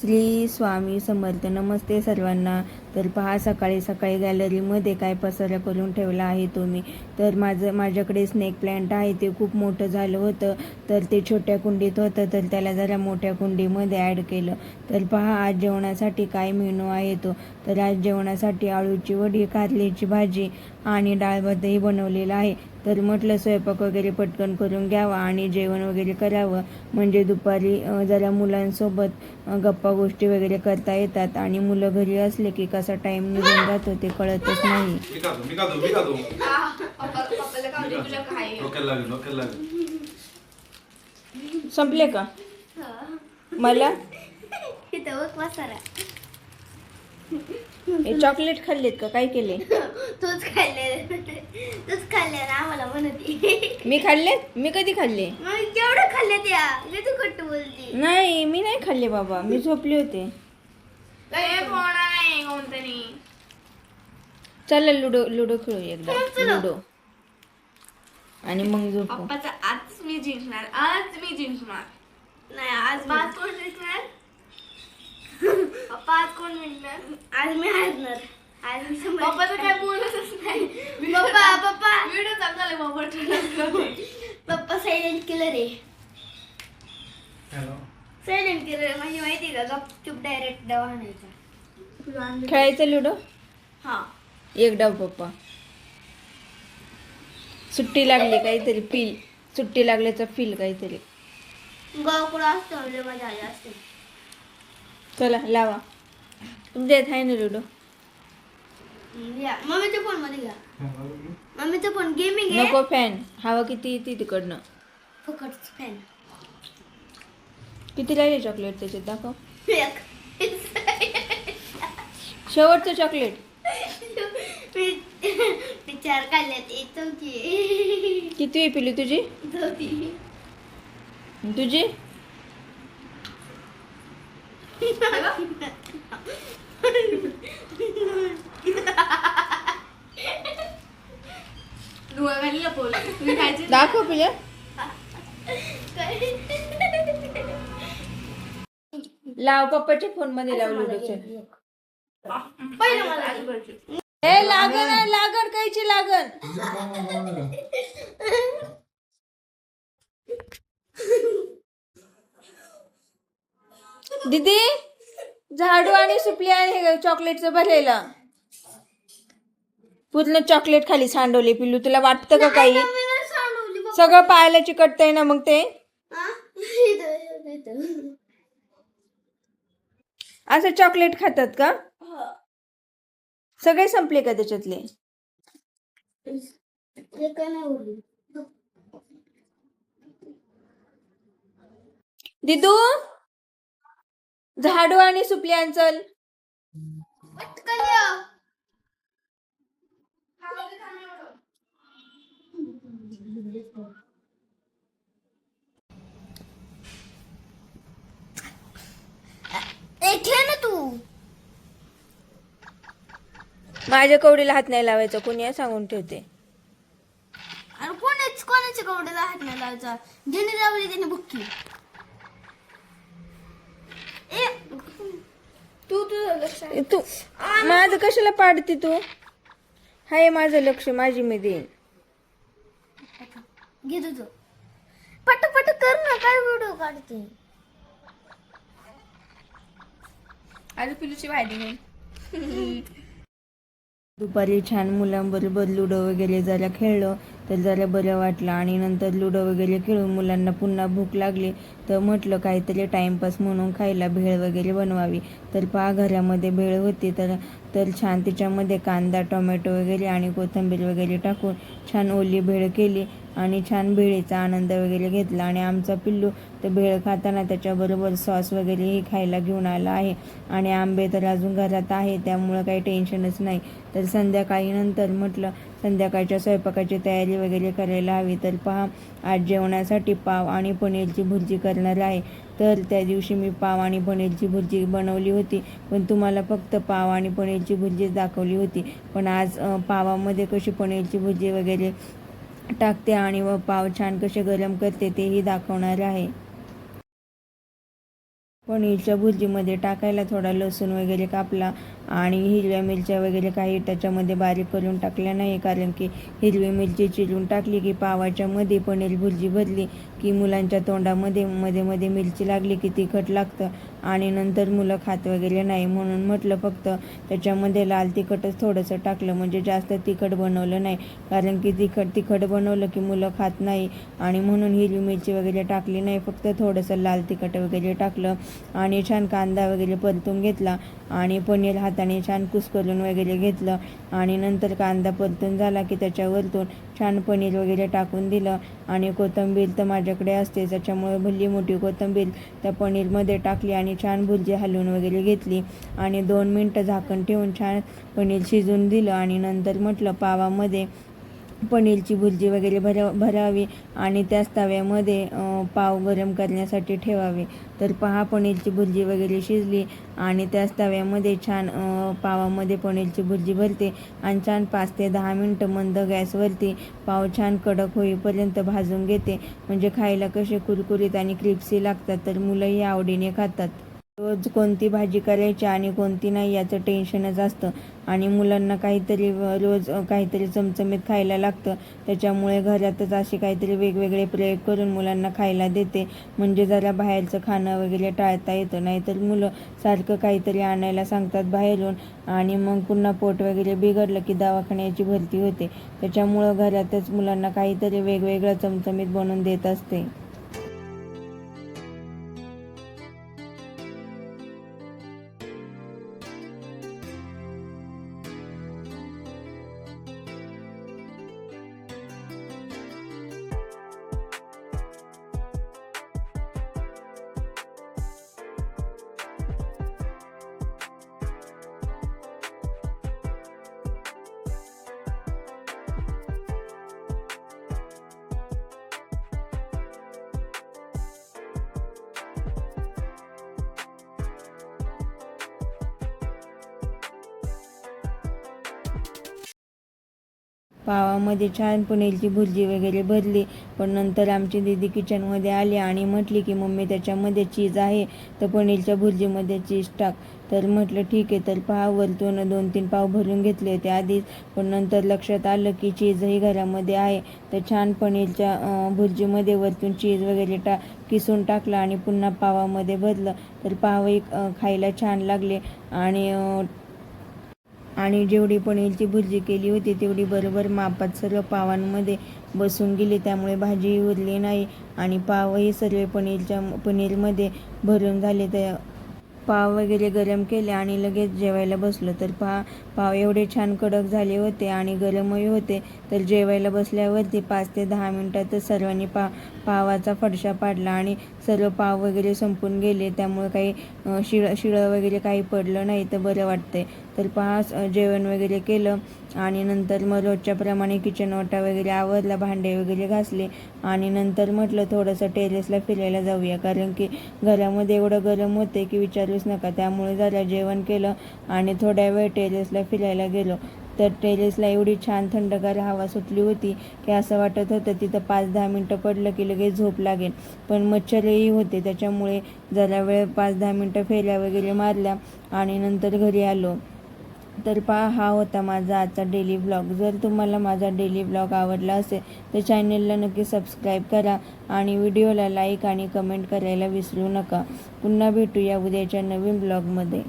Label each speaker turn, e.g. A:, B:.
A: श्री स्वामी समर्थ. नमस्ते सर्वांना. तर पहा, सकाळी सकाळी गॅलरीमध्ये काय पसारा करून ठेवला आहे तुम्ही. तर माझ्याकडे स्नेक प्लांट आहे, ते खूप मोठं झालं होतं. तर ते छोट्या कुंडीत होतं, तर त्याला जरा मोठ्या कुंडीमध्ये ॲड केलं. तर पहा, आज जेवणासाठी काय मेनू आहे तो. तर आज जेवणासाठी आळूची वडी, कारल्याची भाजी आणि डाळ भातही बनवलेला आहे. तर म्हटलं स्वयंपाक वगैरे पटकन करून घ्यावा आणि जेवण वगैरे करावं, म्हणजे दुपारी जरा मुलांसोबत गप्पा गोष्टी वगैरे करता येतात. आणि मुलं घरी असले की कसा टाइम निघून जातो ते कळतच नाही. संपले का मला? चॉकलेट खाल्लेत का? काय केले?
B: तूच खाल्ले ना, आम्हाला म्हणते.
A: मी खाल्ले? मी कधी खाल्ले?
B: केवढं खाल्ले त्या? तू कट बोलती.
A: नाही, मी नाही खाल्ले बाबा, मी झोपले होते. चला लुडो लुडो खेळू एकदा. लुडो आणि मग झोपू.
B: पप्पाचा आज मी जिंकणार. नाही, आज कोण जिंकणार? पप्पा आज कोण जिंकणार? आज मी हारणार. आज मी पप्पाचं काय बोलतच नाही. पप्पा व्हिडिओ चालू झाले. पप्पा सायलेंट किलर आहे. सायलेंट किलर म्हणजे माहिती का? गपचूप डायरेक्ट डाव आणायचा.
A: खेळायचं लुडो.
B: हा,
A: एक डाव पप्पा. सुट्टी लागली काहीतरी फील, सुट्टी लागल्याचा फील काहीतरी.
B: गावाकडं असतो म्हणजे मजा आली असते.
A: चला लावा. तुमच्या इथे आहे ना लुडो?
B: या मम्मीच्या फोन मध्ये घ्या. मम्मीचा फोन गेमिंग आहे.
A: नको, फॅन हवा किती येते तिकडनं.
B: फुकटच फॅन.
A: किती राहिले चॉकलेट त्याच्यात? दाखव. शेवटचं चॉकलेट.
B: मी 4 खाल्ल्यात, एक चौथी.
A: किती आहे पिलू तुझी?
B: चौथी.
A: तुझी? दाखव पिल्या. लाव पप्पाच्या फोन मध्ये लाव लुडोचे.
B: पहिलं मला
A: ए लागण लागण कायची लागण. दीदी, झाडू आणि सुपली आहे चॉकलेटचं भरलेलं. पूर्ण चॉकलेट खाली सांडवले पिल्लू. तुला वाटतं का काही? सगळं पायाला चिकटतंय ना मग ते. असं चॉकलेट खातात का? सगळे संपले का त्याच्यातले? दिदू, झाडू आणि सुपली आण चल.
B: ना तू.
A: माझ्या कवडीला हात नाही लावायचा, कोणी सांगून ठेवते.
B: आणि कोणाच्या कवड्याला हात नाही लावायचा. ज्याने लावली त्याने बुक्की.
A: तू माझं कशाला पाडते तू? हाय माझं लक्ष, माझी मी देईन.
B: घे तुझं. पट कर ना, काय व्हिडिओ काढते.
C: आज पिलूची भाजी नाही.
A: दुपारी छान मुलांबरोबर लुडो वगैरे जरा खेळलो, तर जरा बरं वाटलं. आणि नंतर लुडो वगैरे खेळून मुलांना पुन्हा भूक लागली, तर म्हटलं काहीतरी टाईमपास म्हणून खायला भेळ वगैरे बनवावी. तर पहा, घरामध्ये भेळ होती. तर छान त्याच्यामध्ये कांदा, टोमॅटो वगैरे आणि कोथिंबीर वगैरे टाकून छान ओली भेळ केली आणि छान भेळीचा आनंद वगैरे घेतला. आणि आमचा पिल्लू तर भेळ खाताना त्याच्याबरोबर सॉस वगैरेही खायला घेऊन आला आहे. आणि आंबे तर अजून घरात आहे, त्यामुळं काही टेन्शनच नाही. तर संध्याकाळी नंतर म्हटलं संध्याकाळच्या स्वयंपाकाची तयारी वगैरे करायला हवी. तर पहा, आज जेवणासाठी पाव आणि पनीरची भुर्जी करणार आहे. तर त्या दिवशी मी पाव आणि पनीरची भुर्जी बनवली होती, पण तुम्हाला फक्त पाव आणि पनीरची भुर्जीच दाखवली होती. पण आज पावामध्ये कशी पनीरची भुर्जी वगैरे टाकते आणि पाव छान कसे गरम करते तेही दाखवणार आहे. पनीरच्या भुर्जीमध्ये टाकायला थोडा लसूण वगैरे कापला आणि हिरव्या मिरच्या वगैरे काही त्याच्यामध्ये बारीक करून टाकल्या नाही, कारण की हिरवी मिरची चिरून टाकली की पावाच्या मध्ये पनीर भुर्जी भरली की मुलांच्या तोंडामध्ये मध्ये मध्ये मिरची लागली की तिखट लागतं आणि नंतर मुलं खात वगैरे नाही. म्हणून म्हटलं फक्त त्याच्यामध्ये लाल तिखटच थोडंसं टाकलं, म्हणजे जास्त तिखट बनवलं नाही, कारण की तिखट बनवलं की मुलं खात नाही आणि म्हणून हिरवी मिरची वगैरे टाकली नाही, फक्त थोडंसं लाल तिखट वगैरे टाकलं आणि छान कांदा वगैरे परतून घेतला आणि पनीर हाताने छान कुस्करून वगैरे घेतलं आणि नंतर कांदा परतून झाला की त्याच्यावरतून छान पनीर वगैरे टाकून दिलं आणि कोथिंबीर तर माझ्याकडे असते, त्याच्यामुळे भली मोठी कोथिंबीर त्या पनीरमध्ये टाकली आणि छान भुर्जी हलवून वगैरे घेतली आणि 2 मिनटं झाकण ठेवून छान पनीर शिजून दिलं आणि नंतर म्हटलं पावामध्ये पनीरची भुर्जी वगैरे भरावी आणि त्याच तव्यामध्ये पाव गरम करण्यासाठी ठेवावे. तर पहा पनीरची भुर्जी वगैरे शिजली आणि त्याच तव्यामध्ये छान पावामध्ये पनीरची भुर्जी भरते आणि छान 5 ते 10 मिनटं मंद गॅसवरती पाव छान कडक होईपर्यंत भाजून घेते, म्हणजे खायला कसे कुरकुरीत आणि क्रिस्पी लागतात, तर मुलंही आवडीने खातात. रोज कोणती भाजी करायची आणि कोणती नाही याचं टेन्शनच असतं आणि मुलांना काहीतरी रोज काहीतरी चमचमीत खायला लागतं, त्याच्यामुळे घरातच असे काहीतरी वेगवेगळे प्रयोग करून मुलांना खायला देते, म्हणजे जरा बाहेरचं खाणं वगैरे टाळता येतं. नाहीतर मुलं सारखं काहीतरी आणायला सांगतात बाहेरून आणि मग पुन्हा पोट वगैरे बिघडलं की दवाखान्याची भरती होते. त्याच्यामुळं घरातच मुलांना काहीतरी वेगवेगळं चमचमीत बनवून देत असते. पावामध्ये छान पनीरची भुर्जी वगैरे भरली, पण नंतर आमची दीदी किचनमध्ये आली आणि म्हटली की मम्मी त्याच्यामध्ये चीज आहे तर पनीरच्या भुर्जीमध्ये चीज टाक. तर म्हटलं ठीक आहे. तर पहा वरतून 2-3 पाव भरून घेतले होते आधीच, पण नंतर लक्षात आलं की चीजही घरामध्ये आहे, तर छान पनीरच्या भुर्जीमध्ये वरतून चीज वगैरे किसून टाकलं आणि पुन्हा पावामध्ये भरलं. तर पावही खायला छान लागले आणि जेवढी पनीरची भुर्जी केली होती तेवढी बरोबर मापात सर्व पावांमध्ये बसून गेली, त्यामुळे भाजीही उरली नाही आणि पावही सर्व पनीरमध्ये भरून झाले. तर पाव वगैरे गरम केले आणि लगेच जेवायला बसलो. तर पाव एवढे छान कडक झाले होते आणि गरमही होते, तर जेवायला बसल्यावरती 5 ते 10 मिनटातच सर्वांनी पावाचा फडशा पाडला आणि सर्व पाव वगैरे संपून गेले, त्यामुळे काही शिळं वगैरे काही पडलं नाही, तर बरं वाटतंय. तर जेवण वगैरे केलं आणि नंतर मग रोजच्याप्रमाणे किचन ओटा वगैरे आवरला, भांडे वगैरे घासले आणि नंतर म्हटलं थोडंसं टेरेसला फिरायला जाऊया, कारण की घरामध्ये एवढं गरम होते की विचारूच नका. त्यामुळे जरा जेवण केलं आणि थोड्या वेळ टेरेसला फिरायला गेलो. तर टेरेसला एवढी छान थंडगार हवा सुटली होती की असं वाटत होतं तिथं 5-10 मिनटं पडलं की लगेच झोप लागेल, पण मच्छरही होते, त्याच्यामुळे जरा वेळ 5-10 मिनटं फेऱ्या वगैरे मारल्या आणि नंतर घरी आलो. तर हा होता माझा आजचा डेली व्लॉग. जर तुम्हाला माझा डेली व्लॉग आवडला असेल तर चॅनेलला नक्की सबस्क्राईब करा आणि व्हिडिओला लाईक आणि कमेंट करायला विसरू नका. पुन्हा भेटूया उद्याच्या नवीन व्लॉगमध्ये.